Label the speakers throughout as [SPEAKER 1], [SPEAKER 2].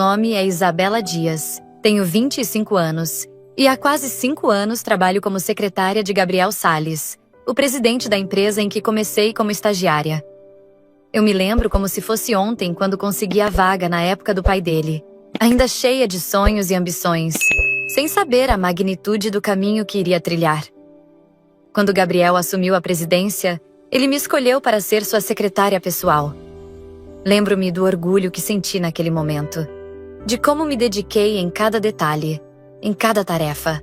[SPEAKER 1] nome é Isabela Dias, tenho 25 anos e há quase 5 anos trabalho como secretária de Gabriel Salles, o presidente da empresa em que comecei como estagiária. Eu me lembro como se fosse ontem quando consegui a vaga na época do pai dele, ainda cheia de sonhos e ambições, sem saber a magnitude do caminho que iria trilhar. Quando Gabriel assumiu a presidência, ele me escolheu para ser sua secretária pessoal. Lembro-me do orgulho que senti naquele momento, de como me dediquei em cada detalhe, em cada tarefa.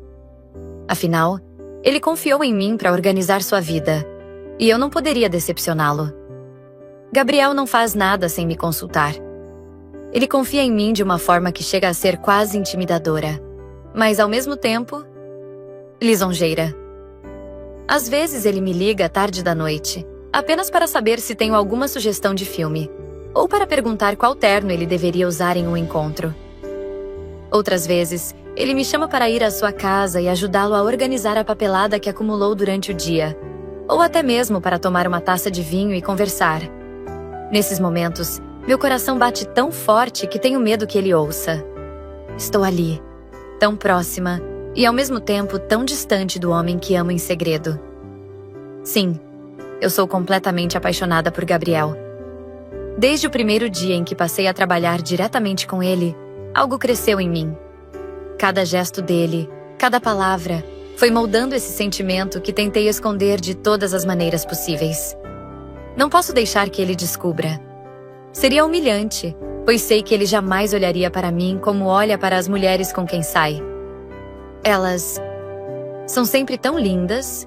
[SPEAKER 1] Afinal, ele confiou em mim para organizar sua vida, e eu não poderia decepcioná-lo. Gabriel não faz nada sem me consultar. Ele confia em mim de uma forma que chega a ser quase intimidadora, mas ao mesmo tempo, lisonjeira. Às vezes ele me liga tarde da noite, apenas para saber se tenho alguma sugestão de filme, ou para perguntar qual terno ele deveria usar em um encontro. Outras vezes, ele me chama para ir à sua casa e ajudá-lo a organizar a papelada que acumulou durante o dia, ou até mesmo para tomar uma taça de vinho e conversar. Nesses momentos, meu coração bate tão forte que tenho medo que ele ouça. Estou ali, tão próxima e ao mesmo tempo tão distante do homem que amo em segredo. Sim, eu sou completamente apaixonada por Gabriel. Desde o primeiro dia em que passei a trabalhar diretamente com ele, algo cresceu em mim. Cada gesto dele, cada palavra, foi moldando esse sentimento que tentei esconder de todas as maneiras possíveis. Não posso deixar que ele descubra. Seria humilhante, pois sei que ele jamais olharia para mim como olha para as mulheres com quem sai. Elas são sempre tão lindas,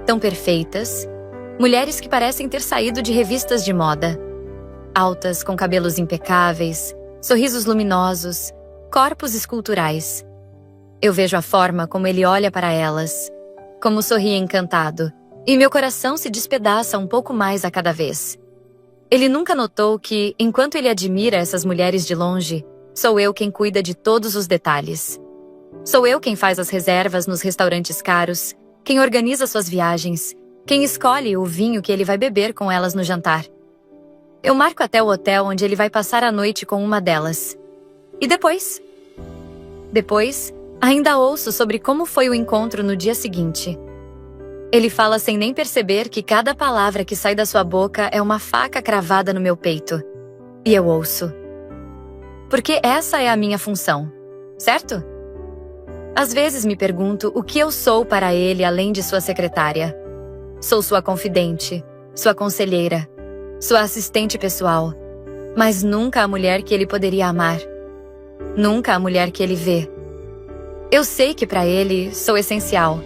[SPEAKER 1] tão perfeitas, mulheres que parecem ter saído de revistas de moda. Altas, com cabelos impecáveis, sorrisos luminosos, corpos esculturais. Eu vejo a forma como ele olha para elas, como sorri encantado, e meu coração se despedaça um pouco mais a cada vez. Ele nunca notou que, enquanto ele admira essas mulheres de longe, sou eu quem cuida de todos os detalhes. Sou eu quem faz as reservas nos restaurantes caros, quem organiza suas viagens, quem escolhe o vinho que ele vai beber com elas no jantar. Eu marco até o hotel onde ele vai passar a noite com uma delas. E depois? Depois, ainda ouço sobre como foi o encontro no dia seguinte. Ele fala sem nem perceber que cada palavra que sai da sua boca é uma faca cravada no meu peito. E eu ouço. Porque essa é a minha função, certo? Às vezes me pergunto o que eu sou para ele além de sua secretária. Sou sua confidente, sua conselheira, sua assistente pessoal, mas nunca a mulher que ele poderia amar. Nunca a mulher que ele vê. Eu sei que para ele sou essencial.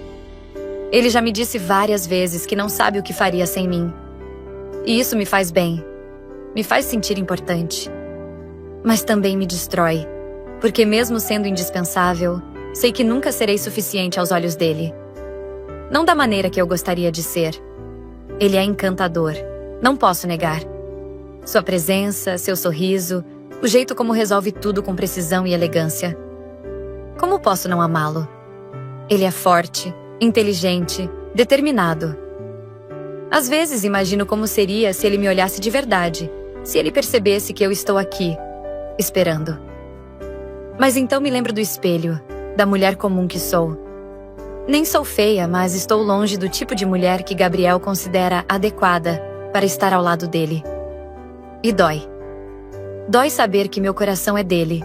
[SPEAKER 1] Ele já me disse várias vezes que não sabe o que faria sem mim. E isso me faz bem. Me faz sentir importante. Mas também me destrói, porque mesmo sendo indispensável, sei que nunca serei suficiente aos olhos dele. Não da maneira que eu gostaria de ser. Ele é encantador, não posso negar. Sua presença, seu sorriso, o jeito como resolve tudo com precisão e elegância. Como posso não amá-lo? Ele é forte, inteligente, determinado. Às vezes imagino como seria se ele me olhasse de verdade, se ele percebesse que eu estou aqui, esperando. Mas então me lembro do espelho, da mulher comum que sou. Nem sou feia, mas estou longe do tipo de mulher que Gabriel considera adequada para estar ao lado dele. E dói. Dói saber que meu coração é dele,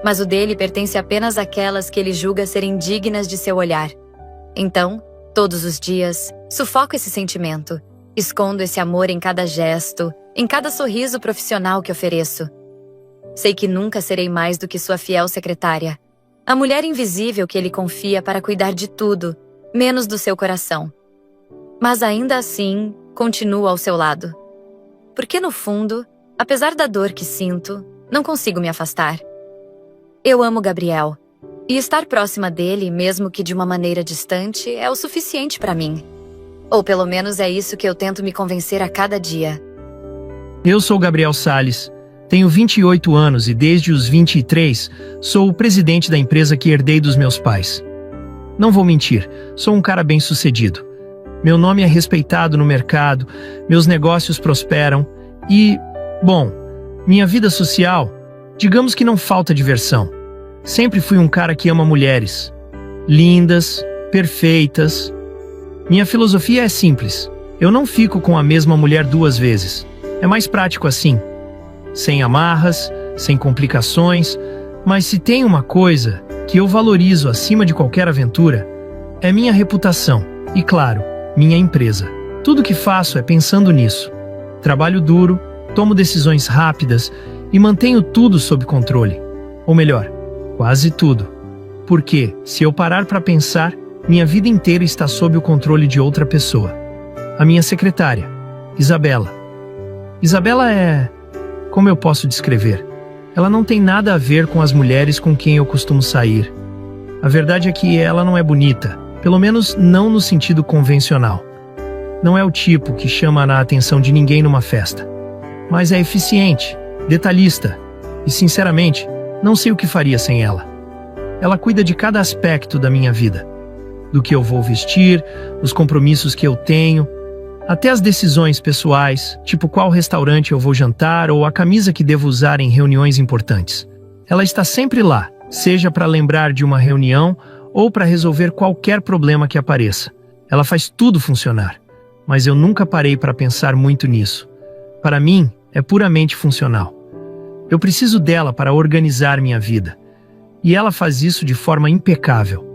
[SPEAKER 1] mas o dele pertence apenas àquelas que ele julga serem dignas de seu olhar. Então, todos os dias, sufoco esse sentimento, escondo esse amor em cada gesto, em cada sorriso profissional que ofereço. Sei que nunca serei mais do que sua fiel secretária, a mulher invisível que ele confia para cuidar de tudo, menos do seu coração. Mas ainda assim, continuo ao seu lado. Porque no fundo, apesar da dor que sinto, não consigo me afastar. Eu amo Gabriel. E estar próxima dele, mesmo que de uma maneira distante, é o suficiente para mim. Ou pelo menos é isso que eu tento me convencer a cada dia.
[SPEAKER 2] Eu sou Gabriel Salles, tenho 28 anos e desde os 23 sou o presidente da empresa que herdei dos meus pais. Não vou mentir, sou um cara bem-sucedido. Meu nome é respeitado no mercado, meus negócios prosperam e, bom, minha vida social Digamos que não falta diversão. Sempre fui um cara que ama mulheres. Lindas, perfeitas. Minha filosofia é simples. Eu não fico com a mesma mulher 2 vezes. É mais prático assim. Sem amarras, sem complicações. Mas se tem uma coisa que eu valorizo acima de qualquer aventura, é minha reputação e, claro, minha empresa. Tudo que faço é pensando nisso. Trabalho duro, tomo decisões rápidas e mantenho tudo sob controle. Ou melhor, quase tudo. Porque, se eu parar para pensar, minha vida inteira está sob o controle de outra pessoa. A minha secretária, Isabela. Isabela é... como eu posso descrever? Ela não tem nada a ver com as mulheres com quem eu costumo sair. A verdade é que ela não é bonita, pelo menos não no sentido convencional. Não é o tipo que chama a atenção de ninguém numa festa. Mas é eficiente, detalhista e, sinceramente, não sei o que faria sem ela. Ela cuida de cada aspecto da minha vida. Do que eu vou vestir, os compromissos que eu tenho, até as decisões pessoais, tipo qual restaurante eu vou jantar ou a camisa que devo usar em reuniões importantes. Ela está sempre lá, seja para lembrar de uma reunião ou para resolver qualquer problema que apareça. Ela faz tudo funcionar, mas eu nunca parei para pensar muito nisso. Para mim, é puramente funcional. Eu preciso dela para organizar minha vida, e ela faz isso de forma impecável.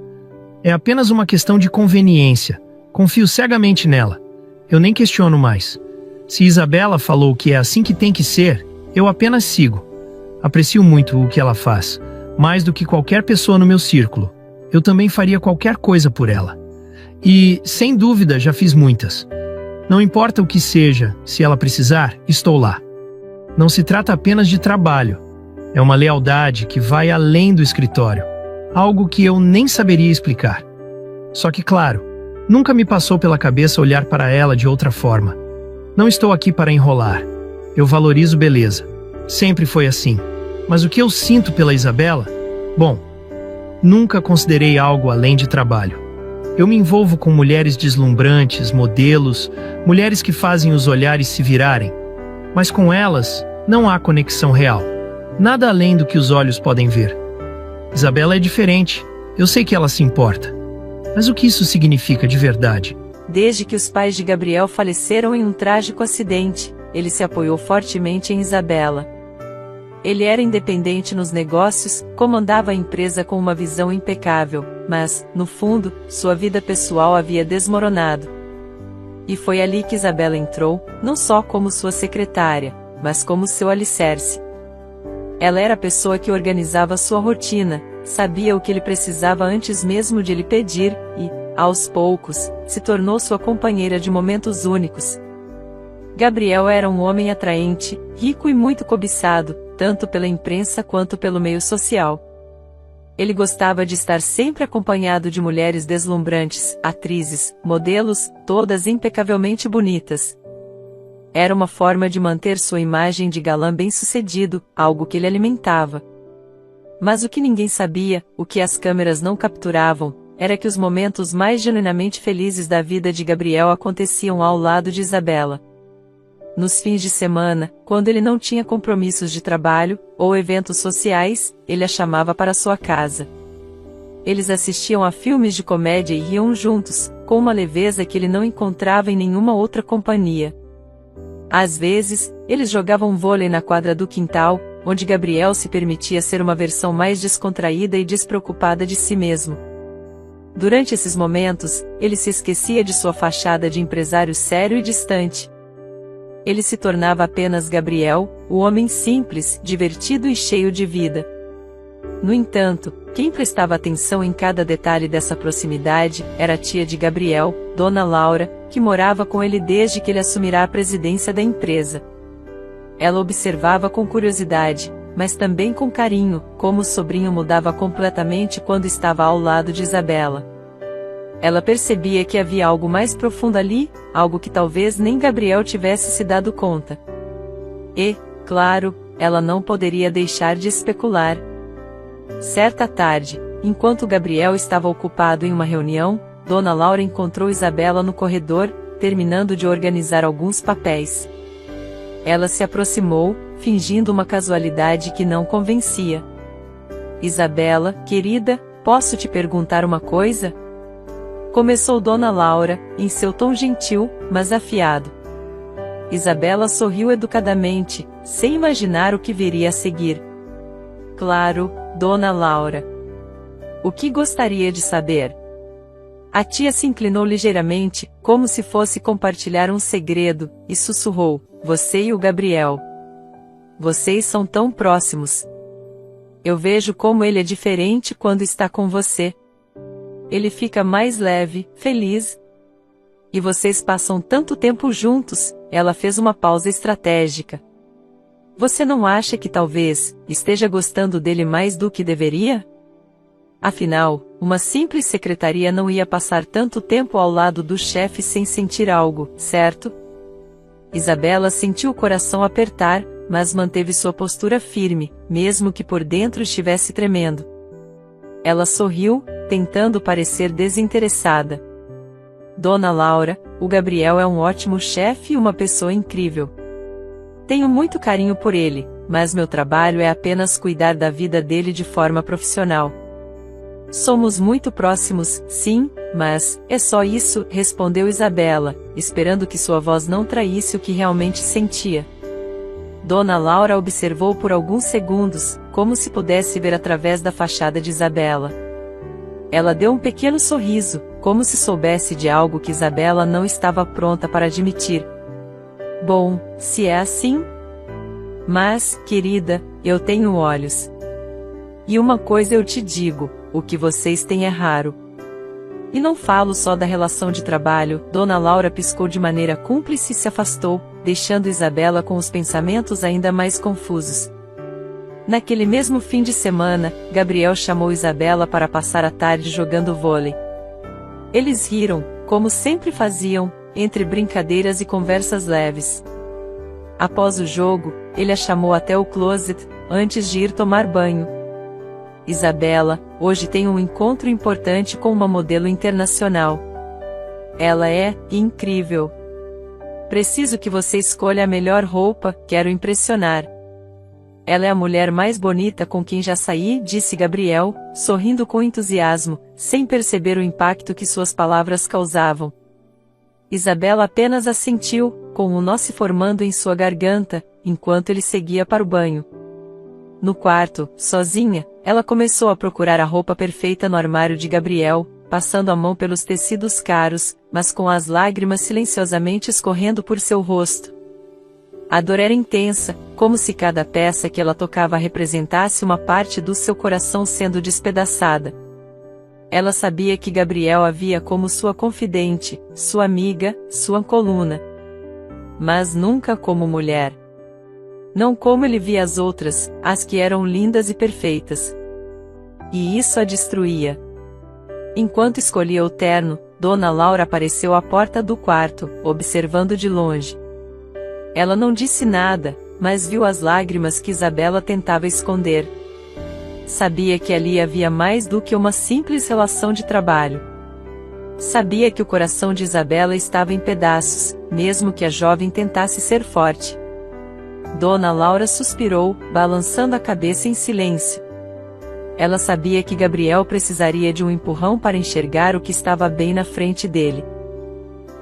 [SPEAKER 2] É apenas uma questão de conveniência. Confio cegamente nela. Eu nem questiono mais. Se Isabela falou que é assim que tem que ser, eu apenas sigo. Aprecio muito o que ela faz, mais do que qualquer pessoa no meu círculo. Eu também faria qualquer coisa por ela. E, sem dúvida, já fiz muitas. Não importa o que seja, se ela precisar, estou lá. Não se trata apenas de trabalho. É uma lealdade que vai além do escritório. Algo que eu nem saberia explicar. Só que, claro, nunca me passou pela cabeça olhar para ela de outra forma. Não estou aqui para enrolar. Eu valorizo beleza. Sempre foi assim. Mas o que eu sinto pela Isabela? Bom, nunca considerei algo além de trabalho. Eu me envolvo com mulheres deslumbrantes, modelos, mulheres que fazem os olhares se virarem. Mas com elas, não há conexão real. Nada além do que os olhos podem ver. Isabela é diferente. Eu sei que ela se importa. Mas o que isso significa de verdade?
[SPEAKER 3] Desde que os pais de Gabriel faleceram em um trágico acidente, ele se apoiou fortemente em Isabela. Ele era independente nos negócios, comandava a empresa com uma visão impecável, mas, no fundo, sua vida pessoal havia desmoronado. E foi ali que Isabela entrou, não só como sua secretária, mas como seu alicerce. Ela era a pessoa que organizava sua rotina, sabia o que ele precisava antes mesmo de ele pedir, e, aos poucos, se tornou sua companheira de momentos únicos. Gabriel era um homem atraente, rico e muito cobiçado, tanto pela imprensa quanto pelo meio social. Ele gostava de estar sempre acompanhado de mulheres deslumbrantes, atrizes, modelos, todas impecavelmente bonitas. Era uma forma de manter sua imagem de galã bem-sucedido, algo que ele alimentava. Mas o que ninguém sabia, o que as câmeras não capturavam, era que os momentos mais genuinamente felizes da vida de Gabriel aconteciam ao lado de Isabela. Nos fins de semana, quando ele não tinha compromissos de trabalho, ou eventos sociais, ele a chamava para sua casa. Eles assistiam a filmes de comédia e riam juntos, com uma leveza que ele não encontrava em nenhuma outra companhia. Às vezes, eles jogavam vôlei na quadra do quintal, onde Gabriel se permitia ser uma versão mais descontraída e despreocupada de si mesmo. Durante esses momentos, ele se esquecia de sua fachada de empresário sério e distante. Ele se tornava apenas Gabriel, o homem simples, divertido e cheio de vida. No entanto, quem prestava atenção em cada detalhe dessa proximidade era a tia de Gabriel, Dona Laura, que morava com ele desde que ele assumirá a presidência da empresa. Ela observava com curiosidade, mas também com carinho, como o sobrinho mudava completamente quando estava ao lado de Isabela. Ela percebia que havia algo mais profundo ali, algo que talvez nem Gabriel tivesse se dado conta. E, claro, ela não poderia deixar de especular. Certa tarde, enquanto Gabriel estava ocupado em uma reunião, Dona Laura encontrou Isabela no corredor, terminando de organizar alguns papéis. Ela se aproximou, fingindo uma casualidade que não convencia. Isabela, querida, posso te perguntar uma coisa? Começou Dona Laura, em seu tom gentil, mas afiado. Isabela sorriu educadamente, sem imaginar o que viria a seguir. Claro, Dona Laura. O que gostaria de saber? A tia se inclinou ligeiramente, como se fosse compartilhar um segredo, e sussurrou: você e o Gabriel. Vocês são tão próximos. Eu vejo como ele é diferente quando está com você. Ele fica mais leve, feliz. E vocês passam tanto tempo juntos. Ela fez uma pausa estratégica. Você não acha que talvez esteja gostando dele mais do que deveria? Afinal, uma simples secretaria não ia passar tanto tempo ao lado do chefe sem sentir algo, certo? Isabela sentiu o coração apertar, mas manteve sua postura firme, mesmo que por dentro estivesse tremendo. Ela sorriu, tentando parecer desinteressada. Dona Laura, o Gabriel é um ótimo chefe e uma pessoa incrível. Tenho muito carinho por ele, mas meu trabalho é apenas cuidar da vida dele de forma profissional. Somos muito próximos, sim, mas é só isso, respondeu Isabela, esperando que sua voz não traísse o que realmente sentia. Dona Laura observou por alguns segundos, como se pudesse ver através da fachada de Isabela. Ela deu um pequeno sorriso, como se soubesse de algo que Isabela não estava pronta para admitir. Bom, se é assim. Mas, querida, eu tenho olhos. E uma coisa eu te digo, o que vocês têm é raro. E não falo só da relação de trabalho. Dona Laura piscou de maneira cúmplice e se afastou, deixando Isabela com os pensamentos ainda mais confusos. Naquele mesmo fim de semana, Gabriel chamou Isabela para passar a tarde jogando vôlei. Eles riram, como sempre faziam, entre brincadeiras e conversas leves. Após o jogo, ele a chamou até o closet, antes de ir tomar banho. Isabela, hoje tem um encontro importante com uma modelo internacional. Ela é incrível. Preciso que você escolha a melhor roupa, quero impressionar. Ela é a mulher mais bonita com quem já saí, disse Gabriel, sorrindo com entusiasmo, sem perceber o impacto que suas palavras causavam. Isabela apenas assentiu, com um nó se formando em sua garganta, enquanto ele seguia para o banho. No quarto, sozinha, ela começou a procurar a roupa perfeita no armário de Gabriel, passando a mão pelos tecidos caros, mas com as lágrimas silenciosamente escorrendo por seu rosto. A dor era intensa, como se cada peça que ela tocava representasse uma parte do seu coração sendo despedaçada. Ela sabia que Gabriel a via como sua confidente, sua amiga, sua coluna. Mas nunca como mulher. Não como ele via as outras, as que eram lindas e perfeitas. E isso a destruía. Enquanto escolhia o terno, Dona Laura apareceu à porta do quarto, observando de longe. Ela não disse nada, mas viu as lágrimas que Isabela tentava esconder. Sabia que ali havia mais do que uma simples relação de trabalho. Sabia que o coração de Isabela estava em pedaços, mesmo que a jovem tentasse ser forte. Dona Laura suspirou, balançando a cabeça em silêncio. Ela sabia que Gabriel precisaria de um empurrão para enxergar o que estava bem na frente dele.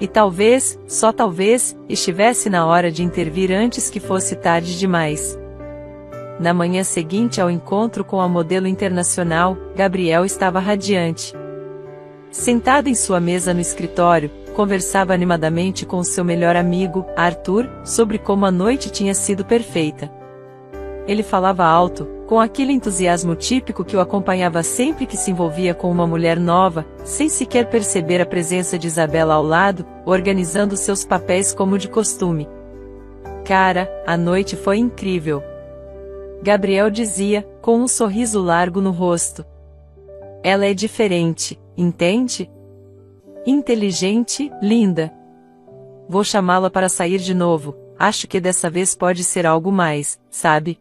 [SPEAKER 3] E talvez, só talvez, estivesse na hora de intervir antes que fosse tarde demais. Na manhã seguinte ao encontro com a modelo internacional, Gabriel estava radiante. Sentado em sua mesa no escritório, conversava animadamente com seu melhor amigo, Arthur, sobre como a noite tinha sido perfeita. Ele falava alto, com aquele entusiasmo típico que o acompanhava sempre que se envolvia com uma mulher nova, sem sequer perceber a presença de Isabela ao lado, organizando seus papéis como de costume. Cara, a noite foi incrível. Gabriel dizia, com um sorriso largo no rosto. Ela é diferente, entende? Inteligente, linda. Vou chamá-la para sair de novo, acho que dessa vez pode ser algo mais, sabe?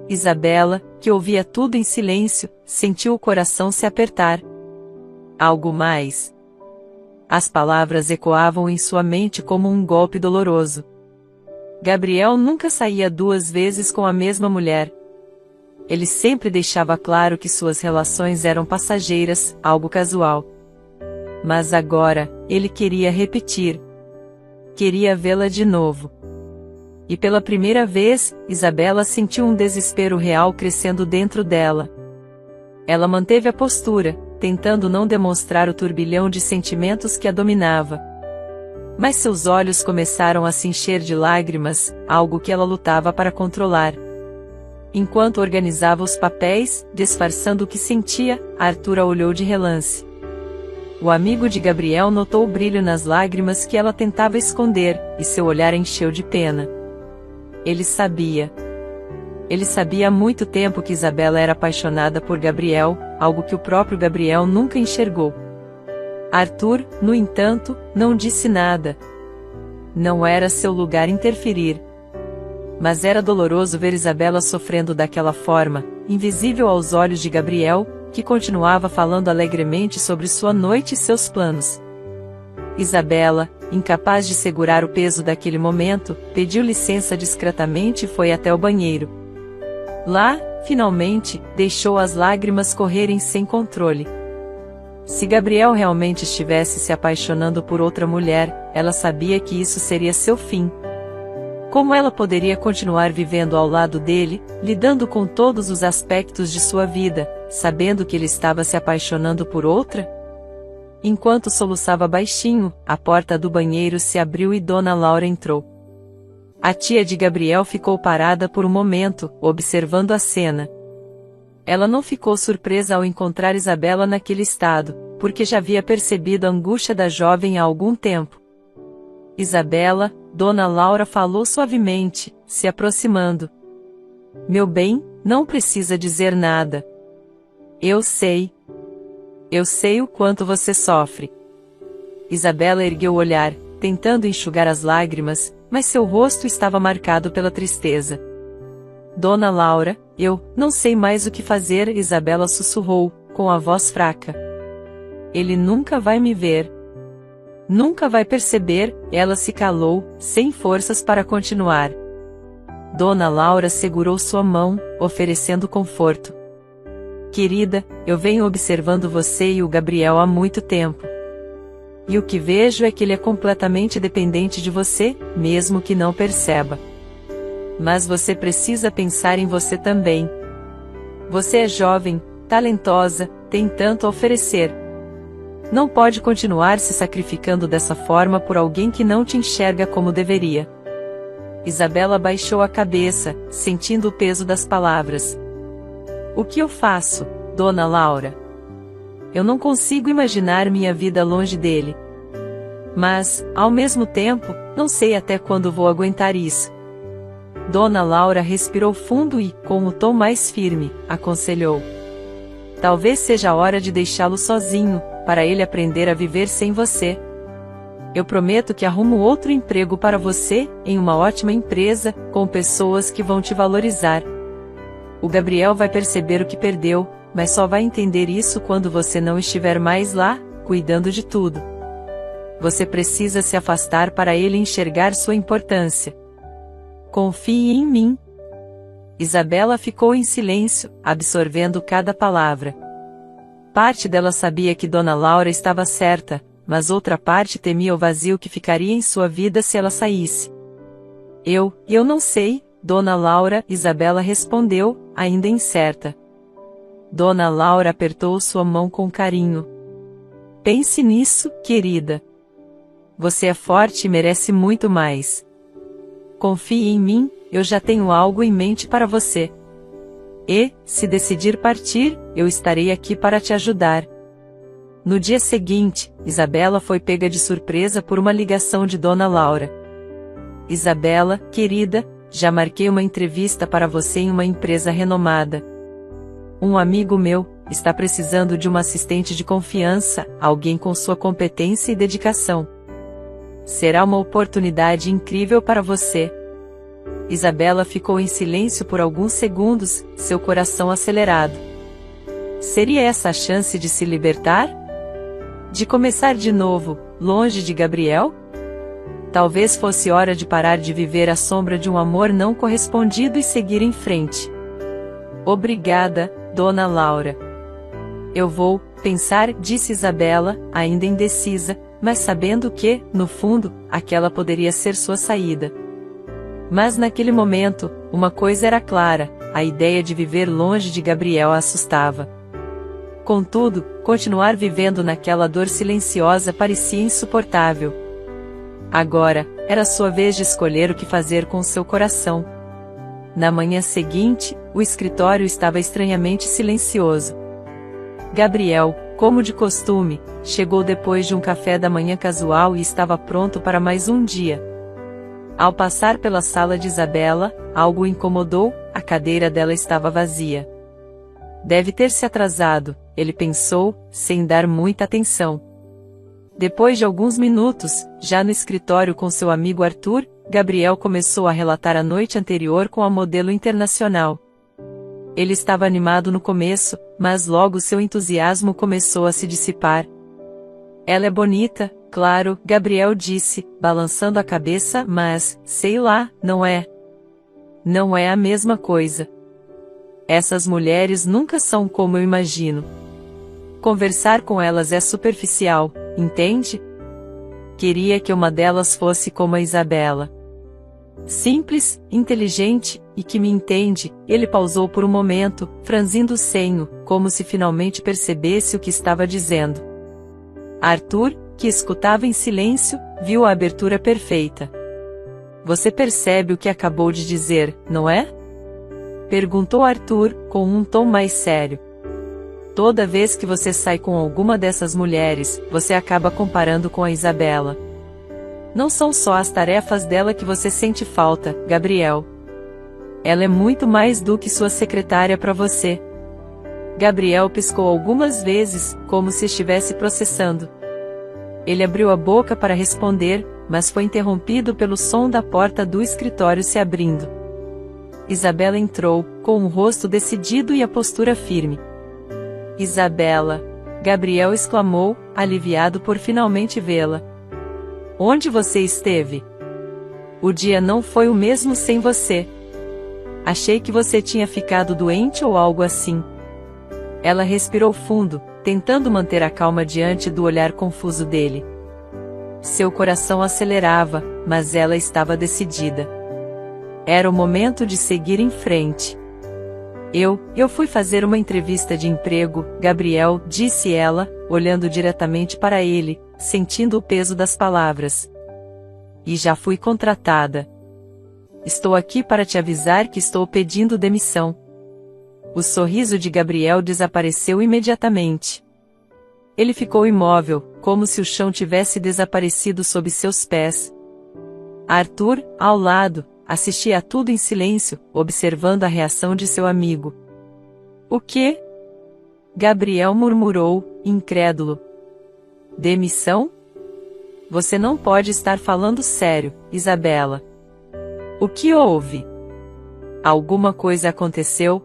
[SPEAKER 3] Isabela, que ouvia tudo em silêncio, sentiu o coração se apertar. Algo mais. As palavras ecoavam em sua mente como um golpe doloroso. Gabriel nunca saía 2 vezes com a mesma mulher. Ele sempre deixava claro que suas relações eram passageiras, algo casual. Mas agora, ele queria repetir. Queria vê-la de novo. E pela primeira vez, Isabela sentiu um desespero real crescendo dentro dela. Ela manteve a postura, tentando não demonstrar o turbilhão de sentimentos que a dominava. Mas seus olhos começaram a se encher de lágrimas, algo que ela lutava para controlar. Enquanto organizava os papéis, disfarçando o que sentia, Arthur a olhou de relance. O amigo de Gabriel notou o brilho nas lágrimas que ela tentava esconder, e seu olhar encheu de pena. Ele sabia. Ele sabia há muito tempo que Isabela era apaixonada por Gabriel, algo que o próprio Gabriel nunca enxergou. Arthur, no entanto, não disse nada. Não era seu lugar interferir. Mas era doloroso ver Isabela sofrendo daquela forma, invisível aos olhos de Gabriel, que continuava falando alegremente sobre sua noite e seus planos. Isabela, incapaz de segurar o peso daquele momento, pediu licença discretamente e foi até o banheiro. Lá, finalmente, deixou as lágrimas correrem sem controle. Se Gabriel realmente estivesse se apaixonando por outra mulher, ela sabia que isso seria seu fim. Como ela poderia continuar vivendo ao lado dele, lidando com todos os aspectos de sua vida, sabendo que ele estava se apaixonando por outra? Enquanto soluçava baixinho, a porta do banheiro se abriu e Dona Laura entrou. A tia de Gabriel ficou parada por um momento, observando a cena. Ela não ficou surpresa ao encontrar Isabela naquele estado, porque já havia percebido a angústia da jovem há algum tempo. Isabela, Dona Laura falou suavemente, se aproximando. Meu bem, não precisa dizer nada. Eu sei. Eu sei o quanto você sofre. Isabela ergueu o olhar, tentando enxugar as lágrimas, mas seu rosto estava marcado pela tristeza. Dona Laura, eu não sei mais o que fazer, Isabela sussurrou, com a voz fraca. Ele nunca vai me ver. Nunca vai perceber, ela se calou, sem forças para continuar. Dona Laura segurou sua mão, oferecendo conforto. Querida, eu venho observando você e o Gabriel há muito tempo. E o que vejo é que ele é completamente dependente de você, mesmo que não perceba. Mas você precisa pensar em você também. Você é jovem, talentosa, tem tanto a oferecer. Não pode continuar se sacrificando dessa forma por alguém que não te enxerga como deveria. Isabela baixou a cabeça, sentindo o peso das palavras. O que eu faço, Dona Laura? Eu não consigo imaginar minha vida longe dele. Mas, ao mesmo tempo, não sei até quando vou aguentar isso. Dona Laura respirou fundo e, com o tom mais firme, aconselhou. Talvez seja a hora de deixá-lo sozinho, para ele aprender a viver sem você. Eu prometo que arrumo outro emprego para você, em uma ótima empresa, com pessoas que vão te valorizar. O Gabriel vai perceber o que perdeu, mas só vai entender isso quando você não estiver mais lá, cuidando de tudo. Você precisa se afastar para ele enxergar sua importância. Confie em mim. Isabela ficou em silêncio, absorvendo cada palavra. Parte dela sabia que Dona Laura estava certa, mas outra parte temia o vazio que ficaria em sua vida se ela saísse. Eu não sei, Dona Laura, Isabela respondeu, ainda incerta. Dona Laura apertou sua mão com carinho. Pense nisso, querida. Você é forte e merece muito mais. Confie em mim, eu já tenho algo em mente para você. E, se decidir partir, eu estarei aqui para te ajudar. No dia seguinte, Isabela foi pega de surpresa por uma ligação de Dona Laura. Isabela, querida, já marquei uma entrevista para você em uma empresa renomada. Um amigo meu está precisando de uma assistente de confiança, alguém com sua competência e dedicação. Será uma oportunidade incrível para você. Isabela ficou em silêncio por alguns segundos, seu coração acelerado. Seria essa a chance de se libertar? De começar de novo, longe de Gabriel? Talvez fosse hora de parar de viver à sombra de um amor não correspondido e seguir em frente. Obrigada, Dona Laura. Eu vou pensar, disse Isabela, ainda indecisa, mas sabendo que, no fundo, aquela poderia ser sua saída. Mas naquele momento, uma coisa era clara: a ideia de viver longe de Gabriel a assustava. Contudo, continuar vivendo naquela dor silenciosa parecia insuportável. Agora, era sua vez de escolher o que fazer com seu coração. Na manhã seguinte, o escritório estava estranhamente silencioso. Gabriel, como de costume, chegou depois de um café da manhã casual e estava pronto para mais um dia. Ao passar pela sala de Isabela, algo o incomodou: a cadeira dela estava vazia. Deve ter se atrasado, ele pensou, sem dar muita atenção. Depois de alguns minutos, já no escritório com seu amigo Arthur, Gabriel começou a relatar a noite anterior com a modelo internacional. Ele estava animado no começo, mas logo seu entusiasmo começou a se dissipar. Ela é bonita, claro, Gabriel disse, balançando a cabeça, mas, sei lá, não é. Não é a mesma coisa. Essas mulheres nunca são como eu imagino. Conversar com elas é superficial, entende? Queria que uma delas fosse como a Isabela. Simples, inteligente, e que me entende. Ele pausou por um momento, franzindo o senho, como se finalmente percebesse o que estava dizendo. Arthur, que escutava em silêncio, viu a abertura perfeita. Você percebe o que acabou de dizer, não é? Perguntou Arthur, com um tom mais sério. Toda vez que você sai com alguma dessas mulheres, você acaba comparando com a Isabela. Não são só as tarefas dela que você sente falta, Gabriel. Ela é muito mais do que sua secretária para você. Gabriel piscou algumas vezes, como se estivesse processando. Ele abriu a boca para responder, mas foi interrompido pelo som da porta do escritório se abrindo. Isabela entrou, com o rosto decidido e a postura firme. Isabela! Gabriel exclamou, aliviado por finalmente vê-la. Onde você esteve? O dia não foi o mesmo sem você. Achei que você tinha ficado doente ou algo assim. Ela respirou fundo, tentando manter a calma diante do olhar confuso dele. Seu coração acelerava, mas ela estava decidida. Era o momento de seguir em frente. Eu fui fazer uma entrevista de emprego, Gabriel, disse ela, olhando diretamente para ele, sentindo o peso das palavras. E já fui contratada. Estou aqui para te avisar que estou pedindo demissão. O sorriso de Gabriel desapareceu imediatamente. Ele ficou imóvel, como se o chão tivesse desaparecido sob seus pés. Arthur, ao lado, assistia a tudo em silêncio, observando a reação de seu amigo. O quê? Gabriel murmurou, incrédulo. Demissão? Você não pode estar falando sério, Isabela. O que houve? Alguma coisa aconteceu?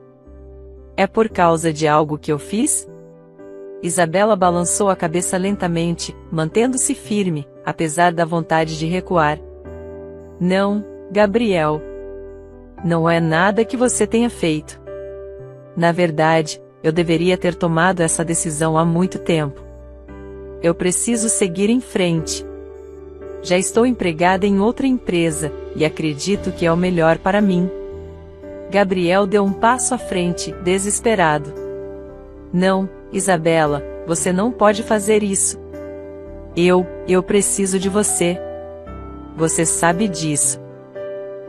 [SPEAKER 3] É por causa de algo que eu fiz? Isabela balançou a cabeça lentamente, mantendo-se firme, apesar da vontade de recuar. Não, Gabriel. Não é nada que você tenha feito. Na verdade, eu deveria ter tomado essa decisão há muito tempo. Eu preciso seguir em frente. Já estou empregada em outra empresa, e acredito que é o melhor para mim. Gabriel deu um passo à frente, desesperado. Não, Isabela, você não pode fazer isso. Eu preciso de você. Você sabe disso.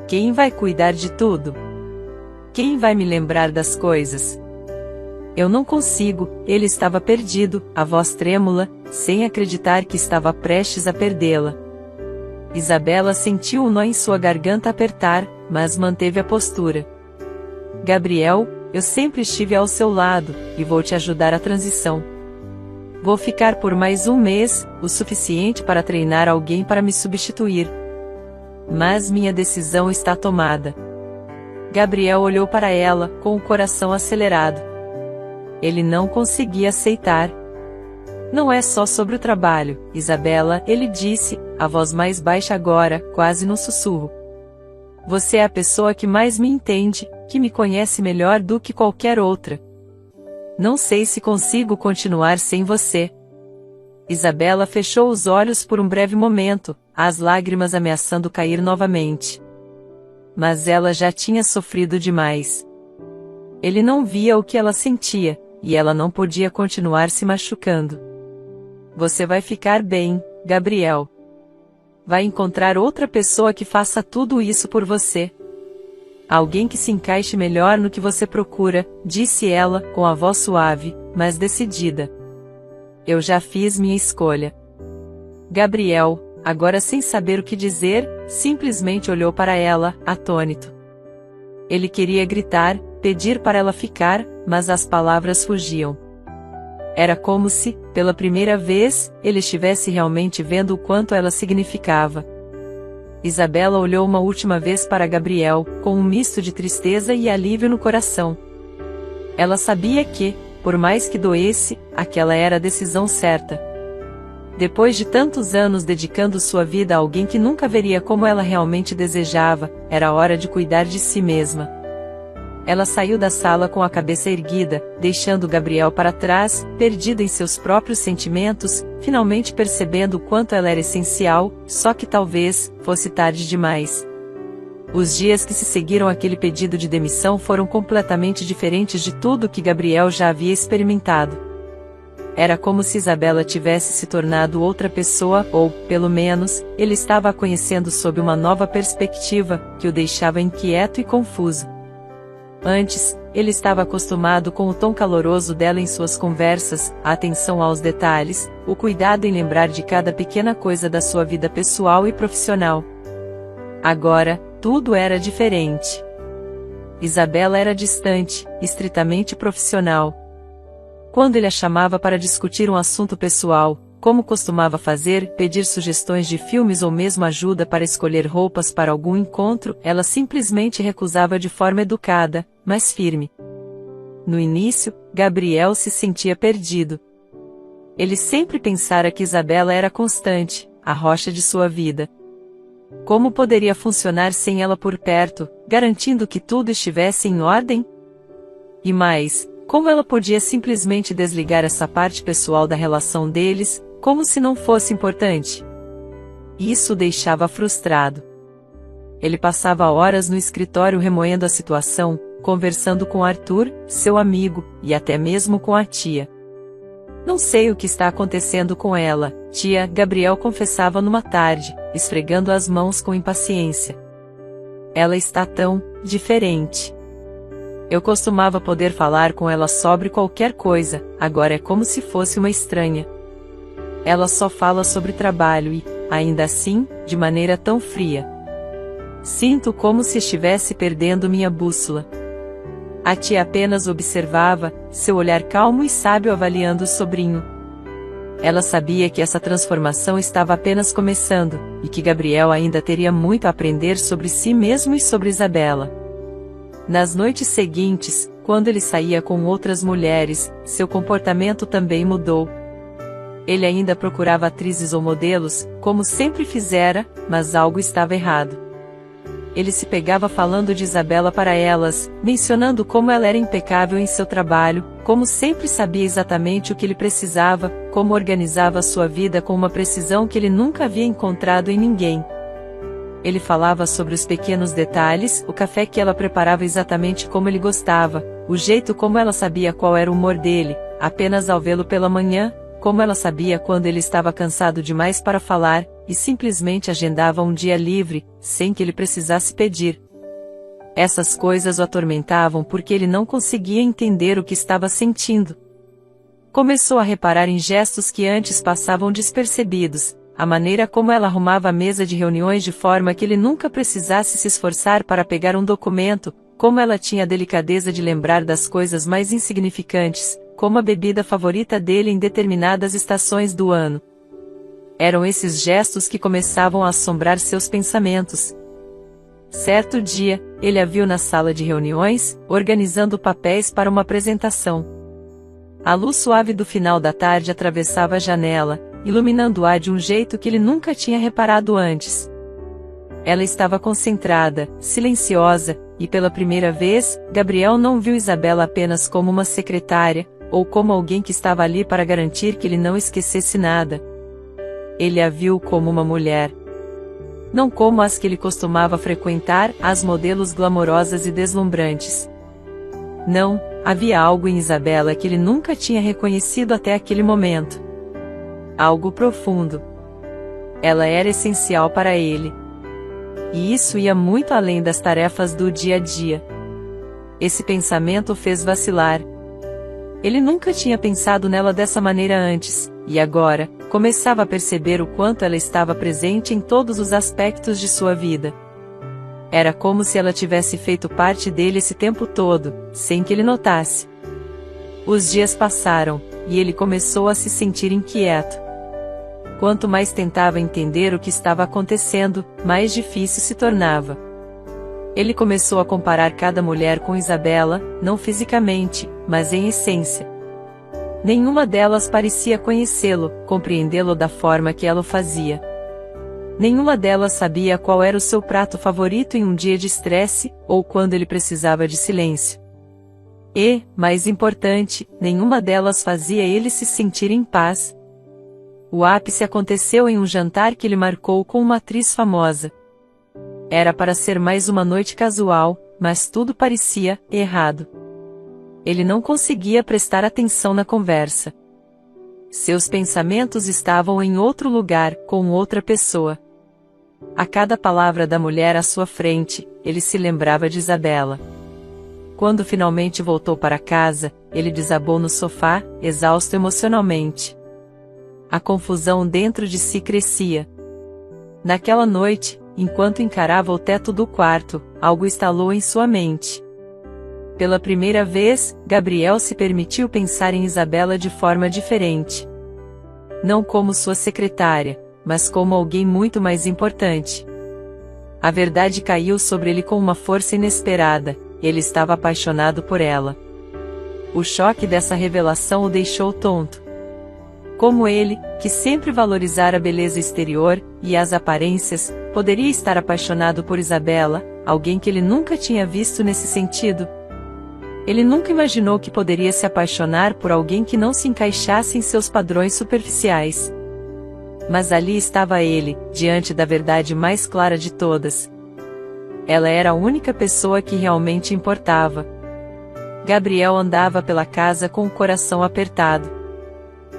[SPEAKER 3] Quem vai cuidar de tudo? Quem vai me lembrar das coisas? Eu não consigo, ele estava perdido, a voz trêmula, sem acreditar que estava prestes a perdê-la. Isabela sentiu o nó em sua garganta apertar, mas manteve a postura. Gabriel, eu sempre estive ao seu lado, e vou te ajudar a transição. Vou ficar por mais um mês, o suficiente para treinar alguém para me substituir. Mas minha decisão está tomada. Gabriel olhou para ela, com o coração acelerado. Ele não conseguia aceitar. Não é só sobre o trabalho, Isabela, ele disse, a voz mais baixa agora, quase num sussurro. Você é a pessoa que mais me entende, que me conhece melhor do que qualquer outra. Não sei se consigo continuar sem você. Isabela fechou os olhos por um breve momento, as lágrimas ameaçando cair novamente. Mas ela já tinha sofrido demais. Ele não via o que ela sentia, e ela não podia continuar se machucando. Você vai ficar bem, Gabriel. Vai encontrar outra pessoa que faça tudo isso por você. Alguém que se encaixe melhor no que você procura, disse ela, com a voz suave, mas decidida. Eu já fiz minha escolha. Gabriel, agora sem saber o que dizer, simplesmente olhou para ela, atônito. Ele queria gritar, pedir para ela ficar, mas as palavras fugiam. Era como se, pela primeira vez, ele estivesse realmente vendo o quanto ela significava. Isabela olhou uma última vez para Gabriel, com um misto de tristeza e alívio no coração. Ela sabia que, por mais que doesse, aquela era a decisão certa. Depois de tantos anos dedicando sua vida a alguém que nunca veria como ela realmente desejava, era hora de cuidar de si mesma. Ela saiu da sala com a cabeça erguida, deixando Gabriel para trás, perdida em seus próprios sentimentos, finalmente percebendo o quanto ela era essencial, só que talvez fosse tarde demais. Os dias que se seguiram àquele pedido de demissão foram completamente diferentes de tudo que Gabriel já havia experimentado. Era como se Isabela tivesse se tornado outra pessoa, ou, pelo menos, ele estava a conhecendo sob uma nova perspectiva, que o deixava inquieto e confuso. Antes, ele estava acostumado com o tom caloroso dela em suas conversas, a atenção aos detalhes, o cuidado em lembrar de cada pequena coisa da sua vida pessoal e profissional. Agora, tudo era diferente. Isabela era distante, estritamente profissional. Quando ele a chamava para discutir um assunto pessoal, como costumava fazer, pedir sugestões de filmes ou mesmo ajuda para escolher roupas para algum encontro, ela simplesmente recusava de forma educada, mas firme. No início, Gabriel se sentia perdido. Ele sempre pensara que Isabela era constante, a rocha de sua vida. Como poderia funcionar sem ela por perto, garantindo que tudo estivesse em ordem? E mais, como ela podia simplesmente desligar essa parte pessoal da relação deles, como se não fosse importante? Isso o deixava frustrado. Ele passava horas no escritório remoendo a situação, conversando com Arthur, seu amigo, e até mesmo com a tia. Não sei o que está acontecendo com ela, tia, Gabriel confessava numa tarde, esfregando as mãos com impaciência. Ela está tão diferente. Eu costumava poder falar com ela sobre qualquer coisa, agora é como se fosse uma estranha. Ela só fala sobre trabalho e, ainda assim, de maneira tão fria. Sinto como se estivesse perdendo minha bússola. A tia apenas observava, seu olhar calmo e sábio avaliando o sobrinho. Ela sabia que essa transformação estava apenas começando, e que Gabriel ainda teria muito a aprender sobre si mesmo e sobre Isabela. Nas noites seguintes, quando ele saía com outras mulheres, seu comportamento também mudou. Ele ainda procurava atrizes ou modelos, como sempre fizera, mas algo estava errado. Ele se pegava falando de Isabela para elas, mencionando como ela era impecável em seu trabalho, como sempre sabia exatamente o que ele precisava, como organizava sua vida com uma precisão que ele nunca havia encontrado em ninguém. Ele falava sobre os pequenos detalhes, o café que ela preparava exatamente como ele gostava, o jeito como ela sabia qual era o humor dele, apenas ao vê-lo pela manhã, como ela sabia quando ele estava cansado demais para falar, e simplesmente agendava um dia livre, sem que ele precisasse pedir. Essas coisas o atormentavam porque ele não conseguia entender o que estava sentindo. Começou a reparar em gestos que antes passavam despercebidos, a maneira como ela arrumava a mesa de reuniões de forma que ele nunca precisasse se esforçar para pegar um documento, como ela tinha a delicadeza de lembrar das coisas mais insignificantes, como a bebida favorita dele em determinadas estações do ano. Eram esses gestos que começavam a assombrar seus pensamentos. Certo dia, ele a viu na sala de reuniões, organizando papéis para uma apresentação. A luz suave do final da tarde atravessava a janela, iluminando-a de um jeito que ele nunca tinha reparado antes. Ela estava concentrada, silenciosa, e pela primeira vez, Gabriel não viu Isabela apenas como uma secretária, ou como alguém que estava ali para garantir que ele não esquecesse nada. Ele a viu como uma mulher. Não como as que ele costumava frequentar, as modelos glamourosas e deslumbrantes. Não, havia algo em Isabela que ele nunca tinha reconhecido até aquele momento. Algo profundo. Ela era essencial para ele. E isso ia muito além das tarefas do dia a dia. Esse pensamento o fez vacilar. Ele nunca tinha pensado nela dessa maneira antes, e agora, começava a perceber o quanto ela estava presente em todos os aspectos de sua vida. Era como se ela tivesse feito parte dele esse tempo todo, sem que ele notasse. Os dias passaram, e ele começou a se sentir inquieto. Quanto mais tentava entender o que estava acontecendo, mais difícil se tornava. Ele começou a comparar cada mulher com Isabela, não fisicamente, mas em essência. Nenhuma delas parecia conhecê-lo, compreendê-lo da forma que ela o fazia. Nenhuma delas sabia qual era o seu prato favorito em um dia de estresse, ou quando ele precisava de silêncio. E, mais importante, nenhuma delas fazia ele se sentir em paz. O ápice aconteceu em um jantar que ele marcou com uma atriz famosa. Era para ser mais uma noite casual, mas tudo parecia errado. Ele não conseguia prestar atenção na conversa. Seus pensamentos estavam em outro lugar, com outra pessoa. A cada palavra da mulher à sua frente, ele se lembrava de Isabela. Quando finalmente voltou para casa, ele desabou no sofá, exausto emocionalmente. A confusão dentro de si crescia. Naquela noite, enquanto encarava o teto do quarto, algo estalou em sua mente. Pela primeira vez, Gabriel se permitiu pensar em Isabela de forma diferente. Não como sua secretária, mas como alguém muito mais importante. A verdade caiu sobre ele com uma força inesperada, ele estava apaixonado por ela. O choque dessa revelação o deixou tonto. Como ele, que sempre valorizara a beleza exterior e as aparências, poderia estar apaixonado por Isabela, alguém que ele nunca tinha visto nesse sentido? Ele nunca imaginou que poderia se apaixonar por alguém que não se encaixasse em seus padrões superficiais. Mas ali estava ele, diante da verdade mais clara de todas. Ela era a única pessoa que realmente importava. Gabriel andava pela casa com o coração apertado.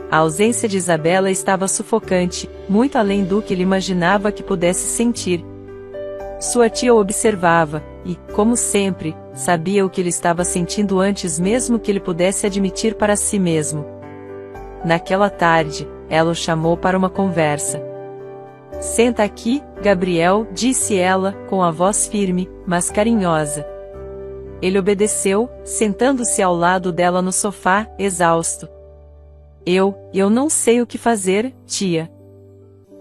[SPEAKER 3] A ausência de Isabela estava sufocante, muito além do que ele imaginava que pudesse sentir. Sua tia o observava, e, como sempre, sabia o que ele estava sentindo antes mesmo que ele pudesse admitir para si mesmo. Naquela tarde, ela o chamou para uma conversa. "Senta aqui, Gabriel", disse ela, com a voz firme, mas carinhosa. Ele obedeceu, sentando-se ao lado dela no sofá, exausto. Eu não sei o que fazer, tia.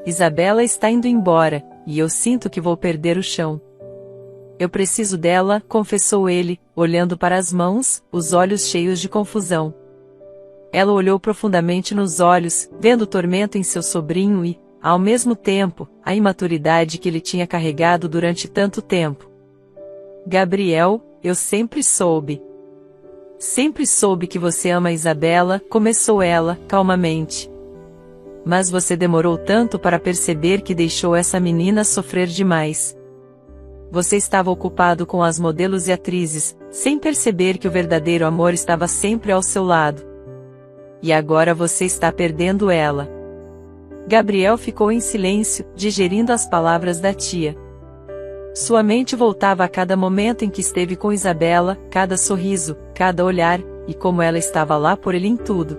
[SPEAKER 3] Isabela está indo embora, e eu sinto que vou perder o chão. Eu preciso dela", confessou ele, olhando para as mãos, os olhos cheios de confusão. Ela olhou profundamente nos olhos, vendo o tormento em seu sobrinho e, ao mesmo tempo, a imaturidade que ele tinha carregado durante tanto tempo. "Gabriel, eu sempre soube. Sempre soube que você ama Isabela", começou ela, calmamente. "Mas você demorou tanto para perceber que deixou essa menina sofrer demais. Você estava ocupado com as modelos e atrizes, sem perceber que o verdadeiro amor estava sempre ao seu lado. E agora você está perdendo ela." Gabriel ficou em silêncio, digerindo as palavras da tia. Sua mente voltava a cada momento em que esteve com Isabela, cada sorriso, cada olhar, e como ela estava lá por ele em tudo.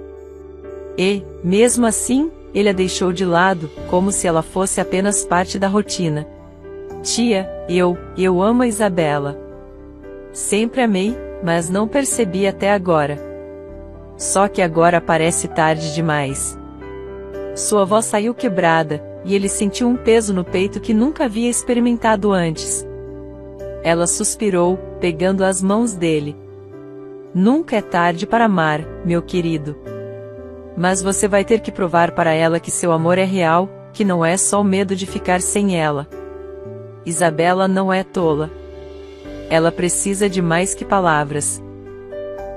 [SPEAKER 3] E, mesmo assim, ele a deixou de lado, como se ela fosse apenas parte da rotina. "Tia, eu amo a Isabela. Sempre amei, mas não percebi até agora. Só que agora parece tarde demais." Sua voz saiu quebrada, e ele sentiu um peso no peito que nunca havia experimentado antes. Ela suspirou, pegando as mãos dele. Nunca é tarde para amar, meu querido. Mas você vai ter que provar para ela que seu amor é real, que não é só o medo de ficar sem ela. Isabela não é tola. Ela precisa de mais que palavras.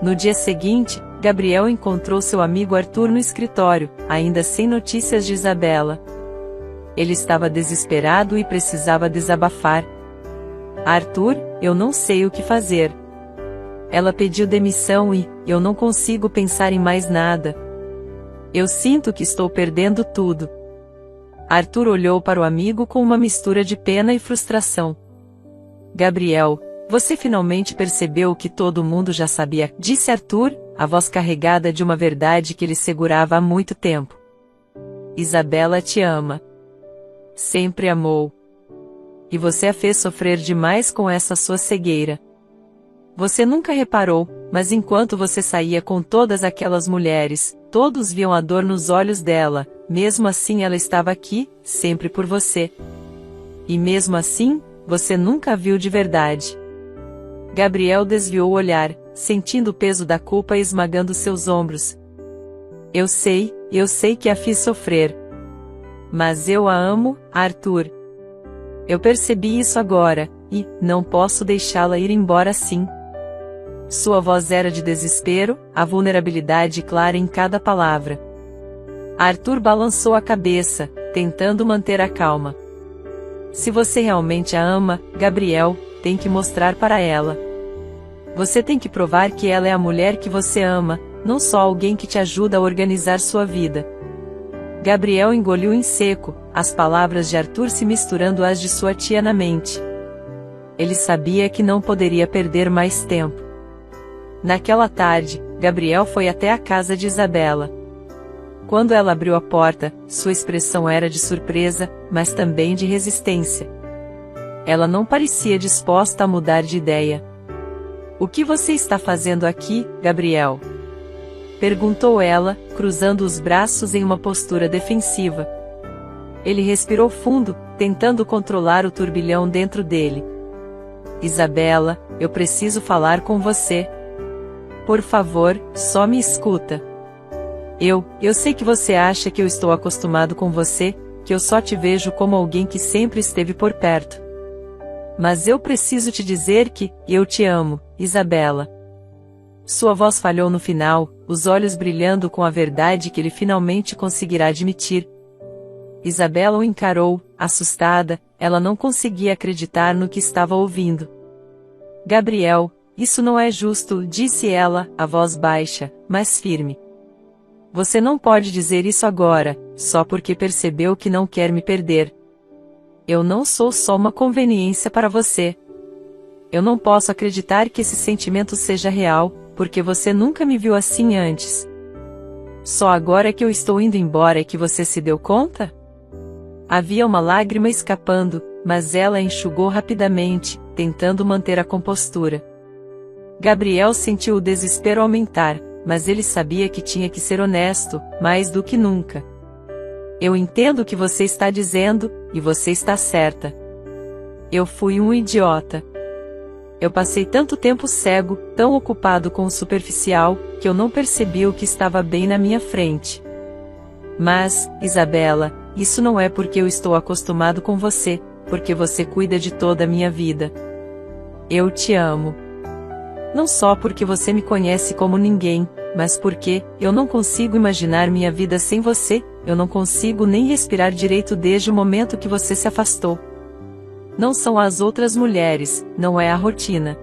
[SPEAKER 3] No dia seguinte, Gabriel encontrou seu amigo Arthur no escritório, ainda sem notícias de Isabela. Ele estava desesperado e precisava desabafar. Arthur, eu não sei o que fazer. Ela pediu demissão e eu não consigo pensar em mais nada. Eu sinto que estou perdendo tudo. Arthur olhou para o amigo com uma mistura de pena e frustração. Gabriel, você finalmente percebeu o que todo mundo já sabia, disse Arthur, a voz carregada de uma verdade que ele segurava há muito tempo. Isabela te ama. Sempre amou. E você a fez sofrer demais com essa sua cegueira. Você nunca reparou, mas enquanto você saía com todas aquelas mulheres, todos viam a dor nos olhos dela, mesmo assim ela estava aqui, sempre por você. E mesmo assim, você nunca a viu de verdade. Gabriel desviou o olhar, sentindo o peso da culpa esmagando seus ombros. Eu sei que a fiz sofrer. Mas eu a amo, Arthur. Eu percebi isso agora, e não posso deixá-la ir embora assim. Sua voz era de desespero, a vulnerabilidade clara em cada palavra. Arthur balançou a cabeça, tentando manter a calma. Se você realmente a ama, Gabriel, tem que mostrar para ela. Você tem que provar que ela é a mulher que você ama, não só alguém que te ajuda a organizar sua vida. Gabriel engoliu em seco, as palavras de Arthur se misturando às de sua tia na mente. Ele sabia que não poderia perder mais tempo. Naquela tarde, Gabriel foi até a casa de Isabela. Quando ela abriu a porta, sua expressão era de surpresa, mas também de resistência. Ela não parecia disposta a mudar de ideia. O que você está fazendo aqui, Gabriel? Perguntou ela, cruzando os braços em uma postura defensiva. Ele respirou fundo, tentando controlar o turbilhão dentro dele. Isabela, eu preciso falar com você. Por favor, só me escuta. Eu sei que você acha que eu estou acostumado com você, que eu só te vejo como alguém que sempre esteve por perto. Mas eu preciso te dizer que eu te amo, Isabela. Sua voz falhou no final, os olhos brilhando com a verdade que ele finalmente conseguirá admitir. Isabela o encarou, assustada, ela não conseguia acreditar no que estava ouvindo. Gabriel, isso não é justo, disse ela, a voz baixa, mas firme. Você não pode dizer isso agora, só porque percebeu que não quer me perder. Eu não sou só uma conveniência para você. Eu não posso acreditar que esse sentimento seja real, porque você nunca me viu assim antes. Só agora que eu estou indo embora é que você se deu conta? Havia uma lágrima escapando, mas ela a enxugou rapidamente, tentando manter a compostura. Gabriel sentiu o desespero aumentar, mas ele sabia que tinha que ser honesto, mais do que nunca. Eu entendo o que você está dizendo, e você está certa. Eu fui um idiota. Eu passei tanto tempo cego, tão ocupado com o superficial, que eu não percebi o que estava bem na minha frente. Mas, Isabela, isso não é porque eu estou acostumado com você, porque você cuida de toda a minha vida. Eu te amo. Não só porque você me conhece como ninguém, mas porque eu não consigo imaginar minha vida sem você, eu não consigo nem respirar direito desde o momento que você se afastou. Não são as outras mulheres, não é a rotina.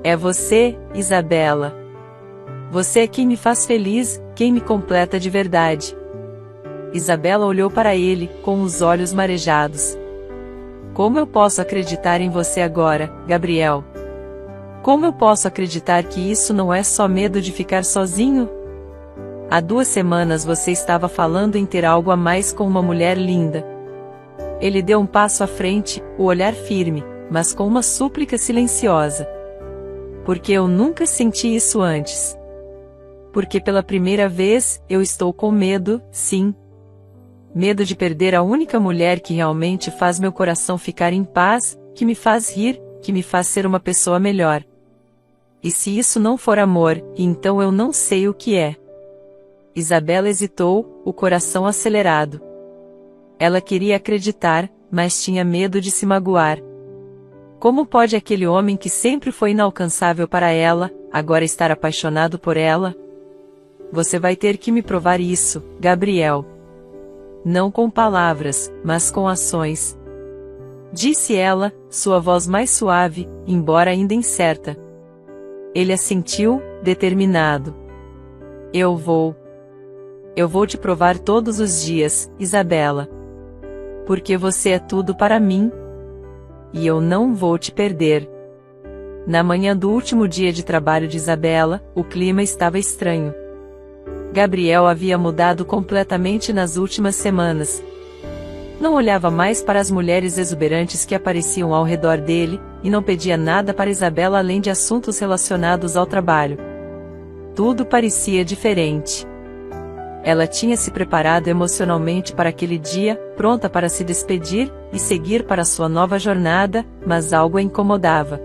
[SPEAKER 3] É você, Isabela. Você é quem me faz feliz, quem me completa de verdade. Isabela olhou para ele, com os olhos marejados. Como eu posso acreditar em você agora, Gabriel? Como eu posso acreditar que isso não é só medo de ficar sozinho? Há 2 semanas você estava falando em ter algo a mais com uma mulher linda. Ele deu um passo à frente, o olhar firme, mas com uma súplica silenciosa. Porque eu nunca senti isso antes. Porque pela primeira vez, eu estou com medo, sim. Medo de perder a única mulher que realmente faz meu coração ficar em paz, que me faz rir, que me faz ser uma pessoa melhor. E se isso não for amor, então eu não sei o que é. Isabela hesitou, o coração acelerado. Ela queria acreditar, mas tinha medo de se magoar. Como pode aquele homem que sempre foi inalcançável para ela, agora estar apaixonado por ela? Você vai ter que me provar isso, Gabriel. Não com palavras, mas com ações. Disse ela, sua voz mais suave, embora ainda incerta. Ele assentiu, determinado. Eu vou te provar todos os dias, Isabela. Porque você é tudo para mim. E eu não vou te perder. Na manhã do último dia de trabalho de Isabela, o clima estava estranho. Gabriel havia mudado completamente nas últimas semanas. Não olhava mais para as mulheres exuberantes que apareciam ao redor dele, e não pedia nada para Isabela além de assuntos relacionados ao trabalho. Tudo parecia diferente. Ela tinha se preparado emocionalmente para aquele dia, pronta para se despedir e seguir para sua nova jornada, mas algo a incomodava.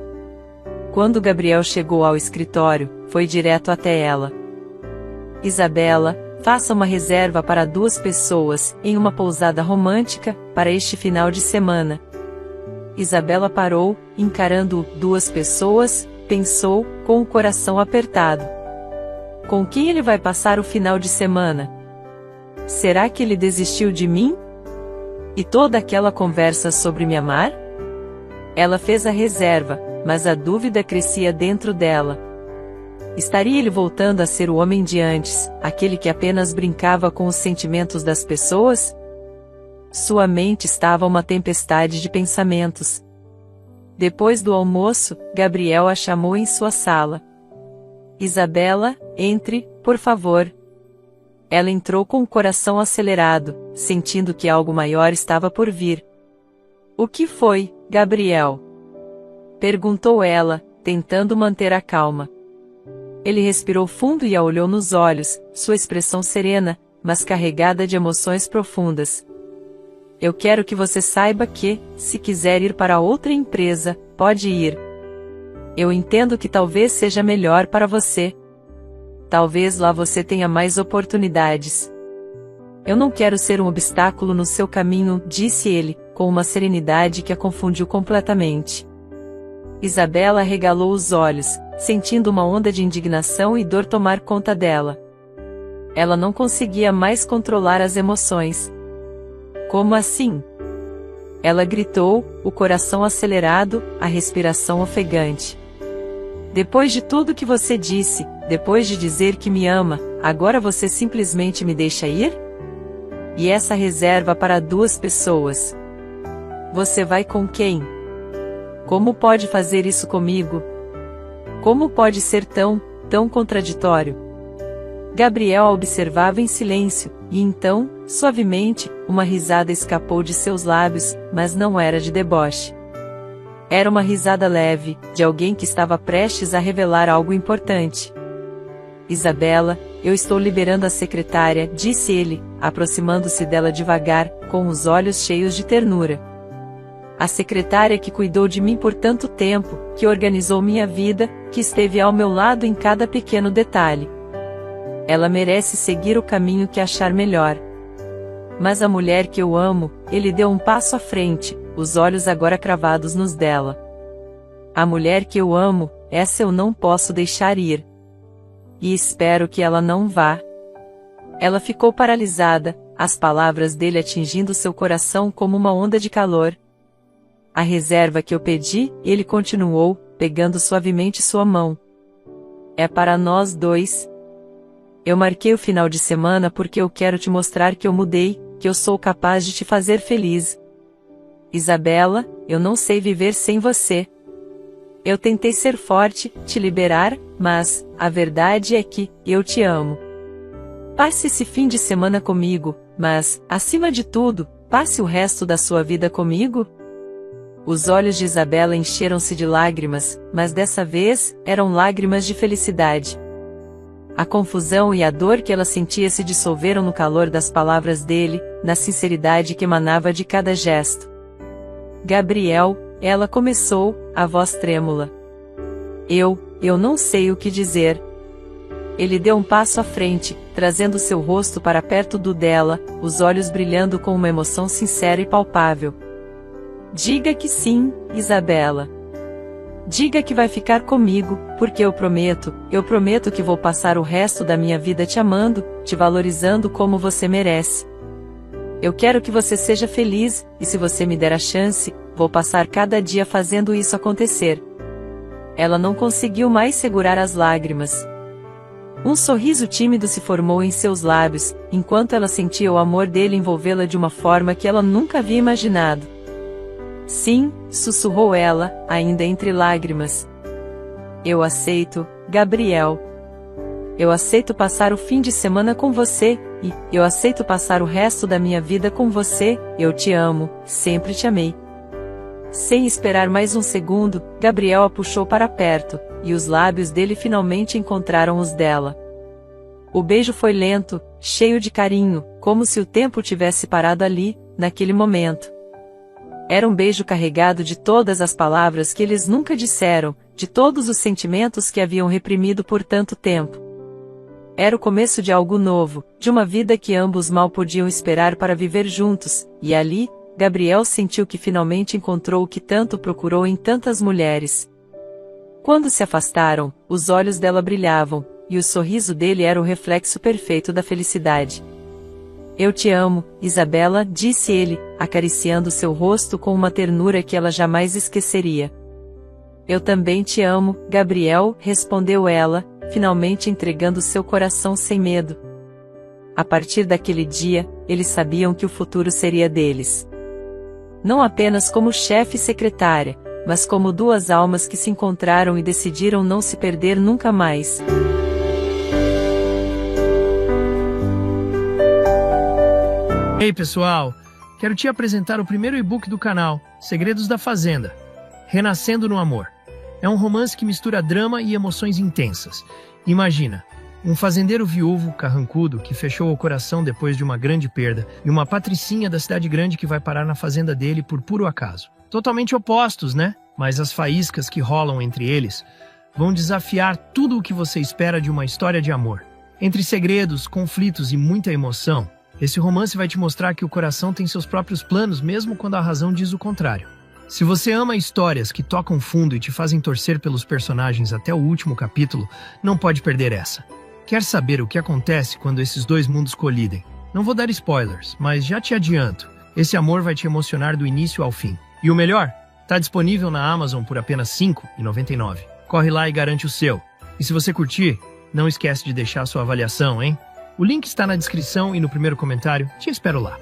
[SPEAKER 3] Quando Gabriel chegou ao escritório, foi direto até ela. Isabela, faça uma reserva para 2 pessoas, em uma pousada romântica, para este final de semana. Isabela parou, encarando 2 pessoas, pensou, com o coração apertado. Com quem ele vai passar o final de semana? Será que ele desistiu de mim? E toda aquela conversa sobre me amar? Ela fez a reserva, mas a dúvida crescia dentro dela. Estaria ele voltando a ser o homem de antes, aquele que apenas brincava com os sentimentos das pessoas? Sua mente estava uma tempestade de pensamentos. Depois do almoço, Gabriel a chamou em sua sala. Isabela, entre, por favor. Ela entrou com o coração acelerado, sentindo que algo maior estava por vir. O que foi, Gabriel? Perguntou ela, tentando manter a calma. Ele respirou fundo e a olhou nos olhos, sua expressão serena, mas carregada de emoções profundas. Eu quero que você saiba que, se quiser ir para outra empresa, pode ir. Eu entendo que talvez seja melhor para você. Talvez lá você tenha mais oportunidades. Eu não quero ser um obstáculo no seu caminho, disse ele, com uma serenidade que a confundiu completamente. Isabela arregalou os olhos, sentindo uma onda de indignação e dor tomar conta dela. Ela não conseguia mais controlar as emoções. Como assim? Ela gritou, o coração acelerado, a respiração ofegante. Depois de tudo que você disse, depois de dizer que me ama, agora você simplesmente me deixa ir? E essa reserva para 2 pessoas? Você vai com quem? Como pode fazer isso comigo? Como pode ser tão contraditório? Gabriel a observava em silêncio, e então, suavemente, uma risada escapou de seus lábios, mas não era de deboche. Era uma risada leve, de alguém que estava prestes a revelar algo importante. Isabela, eu estou liberando a secretária, disse ele, aproximando-se dela devagar, com os olhos cheios de ternura. A secretária que cuidou de mim por tanto tempo, que organizou minha vida, que esteve ao meu lado em cada pequeno detalhe. Ela merece seguir o caminho que achar melhor. Mas a mulher que eu amo, ele deu um passo à frente, os olhos agora cravados nos dela. A mulher que eu amo, essa eu não posso deixar ir. E espero que ela não vá. Ela ficou paralisada, as palavras dele atingindo seu coração como uma onda de calor. A reserva que eu pedi, ele continuou, pegando suavemente sua mão. É para nós 2. Eu marquei o final de semana porque eu quero te mostrar que eu mudei, que eu sou capaz de te fazer feliz. Isabela, eu não sei viver sem você. Eu tentei ser forte, te liberar, mas, a verdade é que, eu te amo. Passe esse fim de semana comigo, mas, acima de tudo, passe o resto da sua vida comigo. Os olhos de Isabela encheram-se de lágrimas, mas dessa vez, eram lágrimas de felicidade. A confusão e a dor que ela sentia se dissolveram no calor das palavras dele, na sinceridade que emanava de cada gesto. Gabriel, ela começou, a voz trêmula. Eu eu não sei o que dizer. Ele deu um passo à frente, trazendo seu rosto para perto do dela, os olhos brilhando com uma emoção sincera e palpável. Diga que sim, Isabela. Diga que vai ficar comigo, porque eu prometo que vou passar o resto da minha vida te amando, te valorizando como você merece. Eu quero que você seja feliz, e se você me der a chance, vou passar cada dia fazendo isso acontecer. Ela não conseguiu mais segurar as lágrimas. Um sorriso tímido se formou em seus lábios, enquanto ela sentia o amor dele envolvê-la de uma forma que ela nunca havia imaginado. Sim, sussurrou ela, ainda entre lágrimas. Eu aceito, Gabriel. Eu aceito passar o fim de semana com você, e eu aceito passar o resto da minha vida com você, eu te amo, sempre te amei. Sem esperar mais um segundo, Gabriel a puxou para perto, e os lábios dele finalmente encontraram os dela. O beijo foi lento, cheio de carinho, como se o tempo tivesse parado ali, naquele momento. Era um beijo carregado de todas as palavras que eles nunca disseram, de todos os sentimentos que haviam reprimido por tanto tempo. Era o começo de algo novo, de uma vida que ambos mal podiam esperar para viver juntos, e ali, Gabriel sentiu que finalmente encontrou o que tanto procurou em tantas mulheres. Quando se afastaram, os olhos dela brilhavam, e o sorriso dele era o reflexo perfeito da felicidade. Eu te amo, Isabela, disse ele, acariciando seu rosto com uma ternura que ela jamais esqueceria. Eu também te amo, Gabriel, respondeu ela, finalmente entregando seu coração sem medo. A partir daquele dia, eles sabiam que o futuro seria deles. Não apenas como chefe e secretária, mas como duas almas que se encontraram e decidiram não se perder nunca mais.
[SPEAKER 2] Ei pessoal, quero te apresentar o primeiro e-book do canal, Segredos da Fazenda, Renascendo no Amor. É um romance que mistura drama e emoções intensas. Imagina, um fazendeiro viúvo, carrancudo, que fechou o coração depois de uma grande perda, e uma patricinha da cidade grande que vai parar na fazenda dele por puro acaso. Totalmente opostos, né? Mas as faíscas que rolam entre eles vão desafiar tudo o que você espera de uma história de amor. Entre segredos, conflitos e muita emoção, esse romance vai te mostrar que o coração tem seus próprios planos, mesmo quando a razão diz o contrário. Se você ama histórias que tocam fundo e te fazem torcer pelos personagens até o último capítulo, não pode perder essa. Quer saber o que acontece quando esses dois mundos colidem? Não vou dar spoilers, mas já te adianto, esse amor vai te emocionar do início ao fim. E o melhor, está disponível na Amazon por apenas R$ 5,99. Corre lá e garante o seu. E se você curtir, não esquece de deixar sua avaliação, hein? O link está na descrição e no primeiro comentário. Te espero lá.